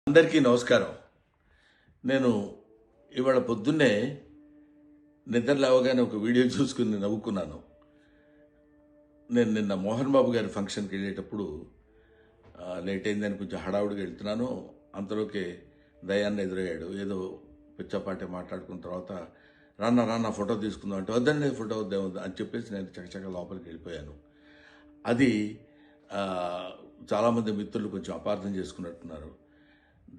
అందరికీ నమస్కారం. నేను ఇవాళ పొద్దున్నే నిద్ర లేవగానే ఒక వీడియో చూసుకుని నవ్వుకున్నాను. నేను నిన్న మోహన్ బాబు గారి ఫంక్షన్కి వెళ్ళేటప్పుడు లేట్ అయిందని కొంచెం హడావుడిగా వెళ్తున్నాను. అంతలోకే దయాన్ని ఎదురయ్యాడు. ఏదో పిచ్చపాటే మాట్లాడుకున్న తర్వాత రాన్న ఫోటో తీసుకుందాం అంటే వద్దండి ఫోటో వద్దే అని చెప్పేసి నేను చకచక లోపలికి వెళ్ళిపోయాను. అది చాలామంది మిత్రులు కొంచెం అపార్థం చేసుకున్నట్టున్నారు.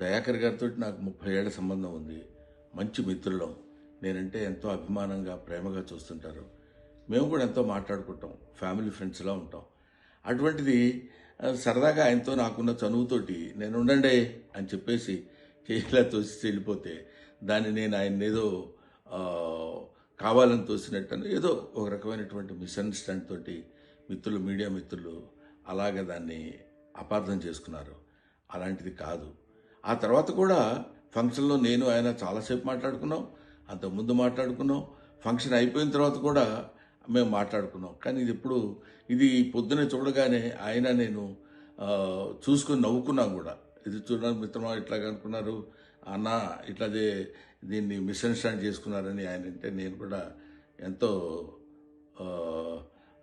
దయాకర్ గారితో నాకు 30 ఏళ్ల సంబంధం ఉంది. మంచి మిత్రులం. నేనంటే ఎంతో అభిమానంగా ప్రేమగా చూస్తుంటారు. మేము కూడా ఎంతో మాట్లాడుకుంటాం. ఫ్యామిలీ ఫ్రెండ్స్లా ఉంటాం. అటువంటిది సరదాగా ఆయనతో నాకున్న చనువుతోటి నేను ఉండండి అని చెప్పేసి ఇలా తోసి వెళ్ళిపోతే దాన్ని నేను ఆయన ఏదో కావాలని తోసినట్టు ఏదో ఒక రకమైనటువంటి మిస్అండర్స్టాండ్ తోటి మిత్రులు, మీడియా మిత్రులు అలాగే దాన్ని అపార్థం చేసుకున్నారు. అలాంటిది కాదు. ఆ తర్వాత కూడా ఫంక్షన్లో నేను ఆయన చాలాసేపు మాట్లాడుకున్నాం. అంతకుముందు మాట్లాడుకున్నాం. ఫంక్షన్ అయిపోయిన తర్వాత కూడా మేము మాట్లాడుకున్నాం. కానీ ఇది పొద్దునే చూడగానే ఆయన నేను చూసుకొని నవ్వుకున్నాం కూడా. ఇది చూడడానికి మిత్రమా ఇట్లాగ అనుకున్నారు అన్న ఇట్లాగే దీన్ని మిస్అండర్స్టాండ్ చేసుకున్నారని ఆయన అంటే నేను కూడా ఎంతో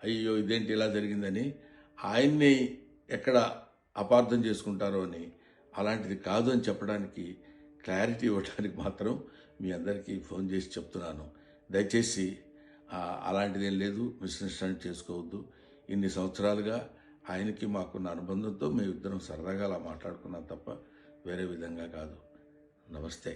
అయ్యో ఇదేంటి ఇలా జరిగిందని ఆయన్ని ఎక్కడ అపార్థం చేసుకుంటారో అని అలాంటిది కాదు అని చెప్పడానికి క్లారిటీ ఇవ్వడానికి మాత్రం మీ అందరికీ ఫోన్ చేసి చెప్తున్నాను. దయచేసి అలాంటిది ఏం లేదు, మిస్అండర్స్టాండ్ చేసుకోవద్దు. ఇన్ని సంవత్సరాలుగా ఆయనకి మాకున్న అనుబంధంతో మేము ఇద్దరం సరదాగా అలా మాట్లాడుకున్నాం తప్ప వేరే విధంగా కాదు. నమస్తే.